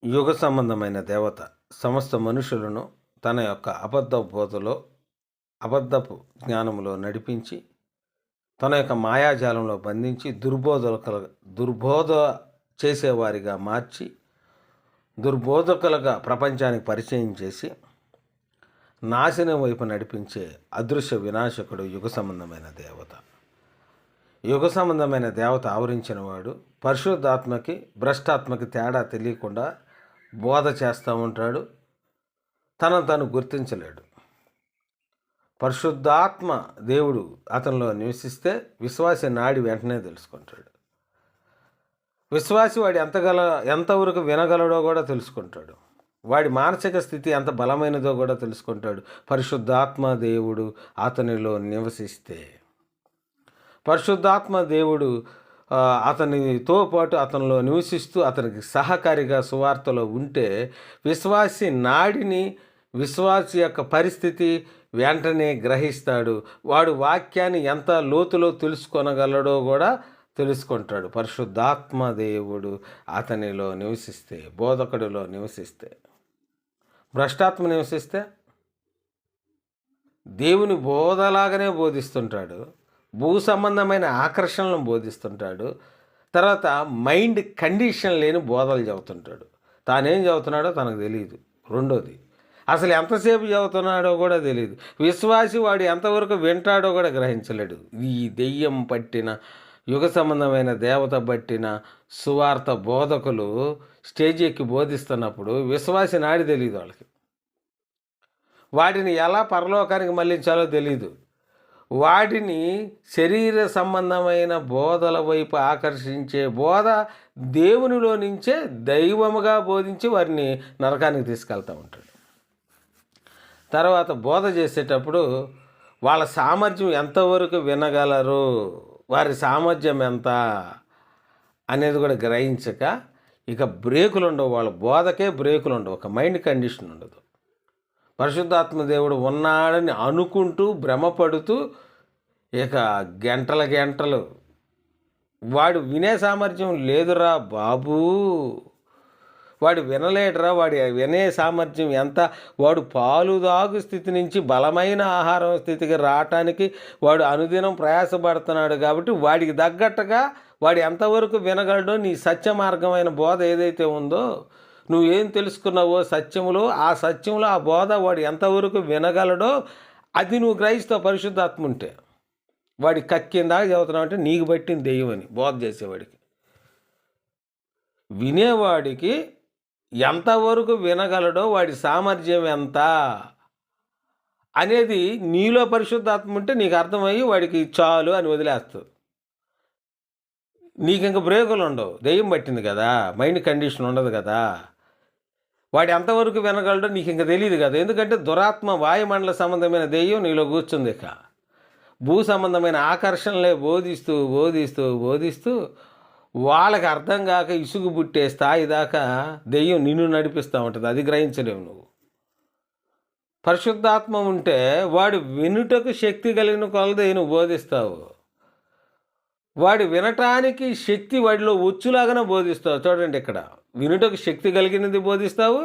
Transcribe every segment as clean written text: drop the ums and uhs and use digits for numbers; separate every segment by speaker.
Speaker 1: యుగ సంబంధమైన దేవత సమస్త మనుషులను తన యొక్క అబద్ధపు జ్ఞానములో నడిపించి తన యొక్క మాయాజాలంలో బంధించి దుర్బోధ చేసేవారిగా మార్చి దుర్బోధకులుగా ప్రపంచానికి పరిచయం చేసి నాశనం వైపు నడిపించే అదృశ్య వినాశకుడు యుగ సంబంధమైన దేవత ఆవరించిన వాడు పరిశుద్ధాత్మకి భ్రష్టాత్మకి తేడా తెలియకుండా బోధ చేస్తూ ఉంటాడు. తను గుర్తించలేడు. పరిశుద్ధాత్మ దేవుడు అతనిలో నివసిస్తే విశ్వాసి నాడి వెంటనే తెలుసుకుంటాడు. విశ్వాసి వాడి ఎంతవరకు వినగలడో కూడా తెలుసుకుంటాడు. వాడి మానసిక స్థితి ఎంత బలమైనదో కూడా తెలుసుకుంటాడు. పరిశుద్ధాత్మ దేవుడు అతనిలో నివసిస్తే, పరిశుద్ధాత్మ దేవుడు అతనితో పాటు అతనిలో నివసిస్తూ అతనికి సహకారిగా సువార్తలో ఉంటే విశ్వాసి నాడిని, విశ్వాసి యొక్క పరిస్థితి వెంటనే గ్రహిస్తాడు. వాడు వాక్యాన్ని ఎంత లోతులో తెలుసుకొనగలడో కూడా తెలుసుకుంటాడు. పరిశుద్ధాత్మ దేవుడు అతనిలో నివసిస్తే, బోధకుడిలో నివసిస్తే. భ్రష్టాత్మ నివసిస్తే దేవుని బోధలాగానే బోధిస్తుంటాడు, భూ సంబంధమైన ఆకర్షణలను బోధిస్తుంటాడు. తర్వాత మైండ్ కండిషన్ లేని బోధలు చెబుతుంటాడు. తానేం చదువుతున్నాడో తనకు తెలియదు. రెండోది, అసలు ఎంతసేపు చదువుతున్నాడో కూడా తెలియదు. విశ్వాసి వాడు ఎంతవరకు వింటాడో కూడా గ్రహించలేడు. ఈ దెయ్యం పట్టిన యుగ సంబంధమైన దేవత పట్టిన సువార్త బోధకులు స్టేజ్ ఎక్కి బోధిస్తున్నప్పుడు విశ్వాసి నాడి తెలియదు. వాటిని ఎలా పరలోకానికి మళ్ళించాలో తెలియదు. వాటిని శరీర సంబంధమైన బోధల వైపు ఆకర్షించే బోధ దేవునిలో నుంచే దైవముగా బోధించి వారిని నరకానికి తీసుకెళ్తూ ఉంటాడు. తర్వాత బోధ చేసేటప్పుడు వాళ్ళ సామర్థ్యం ఎంతవరకు వినగలరు, వారి సామర్థ్యం ఎంత అనేది కూడా గ్రహించక ఇక బ్రేకులు ఉండవు. వాళ్ళ బోధకే బ్రేకులు ఉండవు. ఒక మైండ్ కండిషన్ ఉండదు. పరిశుద్ధాత్మ దేవుడు ఉన్నాడని అనుకుంటూ భ్రమపడుతూ ఇక గంటలు వాడు వినే సామర్థ్యం లేదురా బాబూ, వాడు వినలేడురా. వాడి వినే సామర్థ్యం ఎంత, వాడు పాలుదాగు స్థితి నుంచి బలమైన ఆహారం స్థితికి రావటానికి వాడు అనుదినం ప్రయాసపడుతున్నాడు. కాబట్టి వాడికి తగ్గట్టుగా వాడు ఎంతవరకు వినగలడో నీ సత్య మార్గమైన బోధ ఏదైతే ఉందో, నువ్వేం తెలుసుకున్నావో సత్యములో, ఆ సత్యంలో ఆ బోధ వాడు ఎంతవరకు వినగలడో అది నువ్వు గ్రహిస్తావు. పరిశుద్ధాత్మ ఉంటే వాడి కక్కిందాక చదువుతున్నావు అంటే నీకు పట్టిన దెయ్యం అని బోధ చేసేవాడికి. వినేవాడికి ఎంతవరకు వినగలడో, వాడి సామర్థ్యం ఎంత అనేది నీలో పరిశుద్ధాత్మ ఉంటే నీకు అర్థమయ్యి వాడికి చాలు అని వదిలేస్తావు. నీకు ఇంక బ్రేకులు ఉండవు. దెయ్యం పట్టింది కదా, మైండ్ కండిషన్ ఉండదు కదా. వాడు ఎంతవరకు వినగలడో నీకు ఇంక తెలియదు కదా. ఎందుకంటే దురాత్మ వాయుమండల సంబంధమైన దెయ్యం నీలో కూర్చుంది. ఇక భూ సంబంధమైన ఆకర్షణలే బోధిస్తూ బోధిస్తూ బోధిస్తూ వాళ్ళకి అర్థం కాక ఇసుగు పుట్టే స్థాయి దాకా దెయ్యం నిన్ను నడిపిస్తూ ఉంటుంది. అది గ్రహించలేవు నువ్వు. పరిశుద్ధాత్మ ఉంటే వాడు వినుటకు శక్తి కలిగిన కొలది నువ్వు బోధిస్తావు. వాడు వినటానికి శక్తి వాడిలో వచ్చులాగానే బోధిస్తావు. చూడండి, ఇక్కడ వినుటకు శక్తి కలిగినది బోధిస్తావు,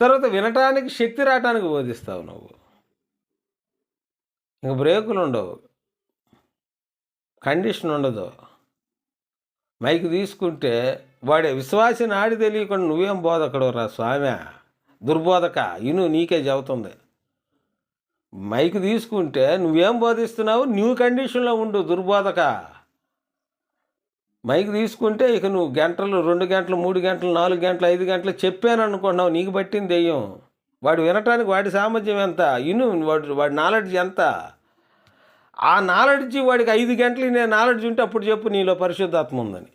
Speaker 1: తర్వాత వినటానికి శక్తి రావటానికి బోధిస్తావు నువ్వు. ఇంక బ్రేకులు ఉండవు, కండిషన్ ఉండదు. మైక్ తీసుకుంటే వాడే విశ్వాసి నాడి తెలియకుండా నువ్వేం బోధకడు రా స్వామి, దుర్బోధక ఇను నీకే చెబుతుంది. మైక్ తీసుకుంటే నువ్వేం బోధిస్తున్నావు, నువ్వు కండిషన్లో ఉండు దుర్బోధక. మైక్ తీసుకుంటే ఇక నువ్వు గంటలు, 2 గంటలు, 3 గంటలు, 4 గంటలు, 5 గంటలు చెప్పాను అనుకుంటున్నావు. నీకు పట్టింది దెయ్యం. వాడు వినటానికి వాడి సామర్థ్యం ఎంత, వాడి నాలెడ్జ్ ఎంత. ఆ నాలెడ్జ్ వాడికి 5 గంటలు వినే నాలెడ్జ్ ఉంటే అప్పుడు చెప్పు నీలో పరిశుద్ధాత్మ ఉందని.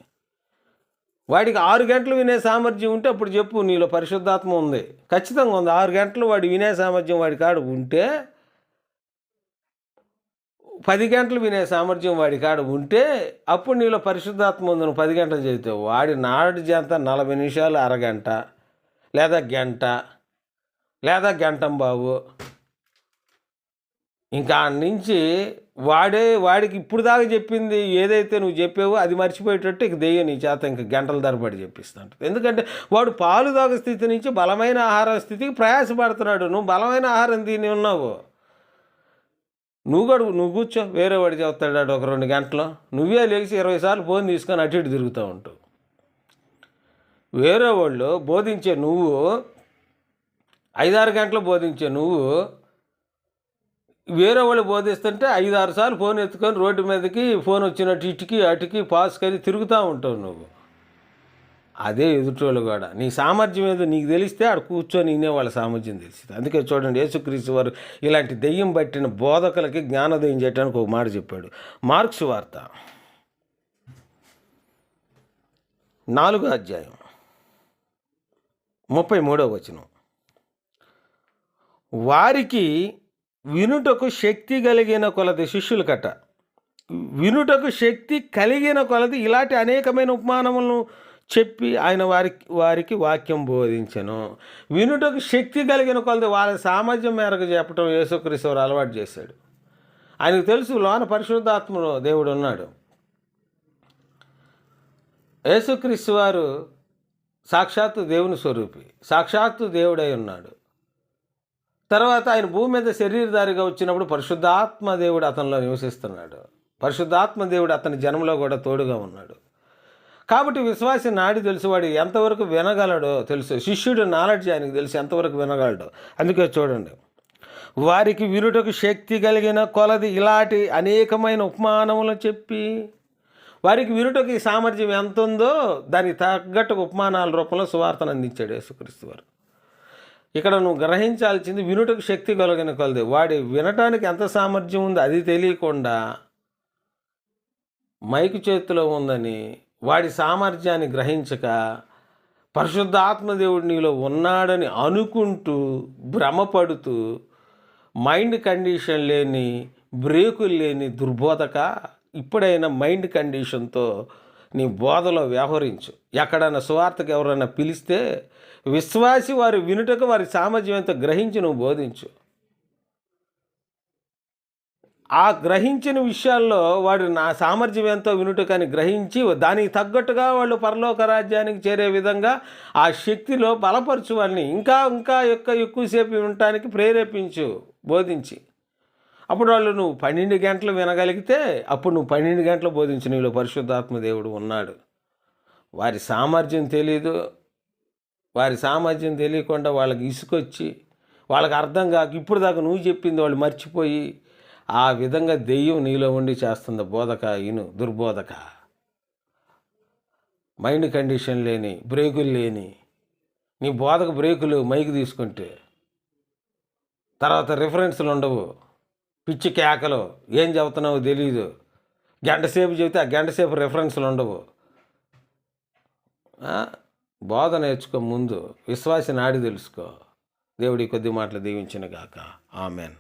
Speaker 1: వాడికి 6 గంటలు వినే సామర్థ్యం ఉంటే అప్పుడు చెప్పు నీలో పరిశుద్ధాత్మ ఉంది. ఖచ్చితంగా ఉంది. 6 గంటలు వాడు వినే సామర్థ్యం వాడి కాడ ఉంటే, 10 గంటలు వినే సామర్థ్యం వాడి కాడ ఉంటే అప్పుడు నీలో పరిశుద్ధాత్మ ఉంది. నువ్వు 10 గంటలు చదివితావు. వాడి నాలెడ్జ్ ఎంత, 40 నిమిషాలు, అరగంట, లేదా గంట, లేదా గంటంబావు. ఇంకా ఆడి నుంచి వాడికి ఇప్పుడు దాకా చెప్పింది ఏదైతే నువ్వు చెప్పావో అది మర్చిపోయేటట్టు ఇక దెయ్యం నీ చేత ఇంక గంటల తరబడి చెప్పిస్తా ఉంటుంది. ఎందుకంటే వాడు పాలు తాగు స్థితి నుంచి బలమైన ఆహార స్థితికి ప్రయాసపడుతున్నాడు. నువ్వు బలమైన ఆహారం తిని ఉన్నావు. నువ్వు కూర్చో, వేరే వాడు చెప్తాడు ఒక 2 గంటలు. నువ్వే లేచి 20 సార్లు ఫోన్ తీసుకొని అటు ఇటు తిరుగుతూ ఉంటావు. వేరే వాళ్ళు బోధించే నువ్వు 5-6 గంటలు బోధించే నువ్వు వేరే వాళ్ళు బోధిస్తుంటే 5-6 సార్లు ఫోన్ ఎత్తుకొని రోడ్డు మీదకి ఫోన్ వచ్చినట్టు ఇటుకి అటుకి పాసుకొని తిరుగుతూ ఉంటావు నువ్వు. అదే ఎదుటోళ్ళు కూడా నీ సామర్థ్యం ఏదో నీకు తెలిస్తే ఆడ కూర్చొని వాళ్ళ సామర్థ్యం తెలిసింది. అందుకే చూడండి, యేసుక్రీస్తు వారు ఇలాంటి దెయ్యం పట్టిన బోధకులకి జ్ఞానోదయం చేయడానికి ఒక మాట చెప్పాడు. మార్క్స్ వార్త 4వ అధ్యాయం 33వ వచనం. వారికి వినుటకు శక్తి కలిగిన కొలది శిష్యులు కట్ట వినుటకు శక్తి కలిగిన కొలది ఇలాంటి అనేకమైన ఉపమానములను చెప్పి ఆయన వారికి వాక్యం బోధించను. వినుటకు శక్తి కలిగిన కొలది వాళ్ళ సామర్థ్యం మేరకు చెప్పడం యేసుక్రీస్తు వారు అలవాటు చేశాడు. ఆయనకు తెలుసు లోన పరిశుద్ధాత్మలో దేవుడు ఉన్నాడు. యేసుక్రీస్తు వారు సాక్షాత్తు దేవుని స్వరూపి, సాక్షాత్తు దేవుడై ఉన్నాడు. తర్వాత ఆయన భూమి మీద శరీరధారిగా వచ్చినప్పుడు పరిశుద్ధాత్మ దేవుడు అతనిలో నివసిస్తున్నాడు. పరిశుద్ధాత్మ దేవుడు అతని జన్మలో కూడా తోడుగా ఉన్నాడు. కాబట్టి విశ్వాసి నాడి తెలుసు, వాడు ఎంతవరకు వినగలడో తెలుసు. శిష్యుడు నాలెడ్జ్ ఆయనకు తెలుసు ఎంతవరకు వినగలడో. అందుకే చూడండి, వారికి వినుటకు శక్తి కలిగిన కొలది ఇలాంటి అనేకమైన ఉపమానములు చెప్పి, వారికి వినుటకు ఈ సామర్థ్యం ఎంత ఉందో దానికి తగ్గట్టు ఉపమానాల రూపంలో సువార్తను అందించాడు యేసుక్రీస్తు వారు. ఇక్కడ నువ్వు గ్రహించాల్సింది వినుటకు శక్తి కలిగిన కొలది. వాడి వినటానికి ఎంత సామర్థ్యం ఉందో అది తెలియకుండా మైకు చేతిలో ఉందని వాడి సామర్థ్యాన్ని గ్రహించక పరిశుద్ధాత్మదేవుడు నీలో ఉన్నాడని అనుకుంటూ భ్రమపడుతూ మైండ్ కండిషన్ లేని, బ్రేకులు లేని దుర్బోధక, ఇప్పుడైనా మైండ్ కండిషన్తో నీ బోధలో వ్యవహరించు. ఎక్కడైనా సువార్తకు ఎవరైనా పిలిస్తే విశ్వాసి వారు వినుటకు వారి సామర్థ్యం ఎంతో గ్రహించి నువ్వు బోధించు. ఆ గ్రహించిన విషయాల్లో వాడు నా సామర్థ్యం ఎంతో వినుటకని గ్రహించి దానికి తగ్గట్టుగా వాళ్ళు పరలోక రాజ్యానికి చేరే విధంగా ఆ శక్తిలో బలపరచు. వాళ్ళని ఇంకా ఎక్కువసేపు వినటానికి ప్రేరేపించు, బోధించి. అప్పుడు వాళ్ళు నువ్వు 12 గంటలు వినగలిగితే అప్పుడు నువ్వు 12 గంటలు బోధించు. నీలో పరిశుద్ధాత్మ దేవుడు ఉన్నాడు. వారి సామర్థ్యం తెలీదు. వారి సామర్థ్యం తెలియకుండా వాళ్ళకి ఇసుకొచ్చి వాళ్ళకి అర్థం కాక ఇప్పుడు దాకా నువ్వు చెప్పింది వాళ్ళు మర్చిపోయి ఆ విధంగా దెయ్యం నీలో ఉండి చేస్తుంది. బోధక ఇను, దుర్బోధక, మైండ్ కండిషన్ లేని, బ్రేకులు లేని నీ బోధకు బ్రేకులు మైకు తీసుకుంటే తర్వాత రిఫరెన్స్లు ఉండవు. పిచ్చి కేకలు, ఏం చెబుతున్నావో తెలీదు. గంటసేపు చెబితే ఆ గంటసేపు రిఫరెన్స్లు ఉండవు. బోధ నేర్చుకో, ముందు విశ్వాసి నాడి తెలుసుకో. దేవుడి కొద్ది మాటలు దీవించిన గాక. ఆమెన్.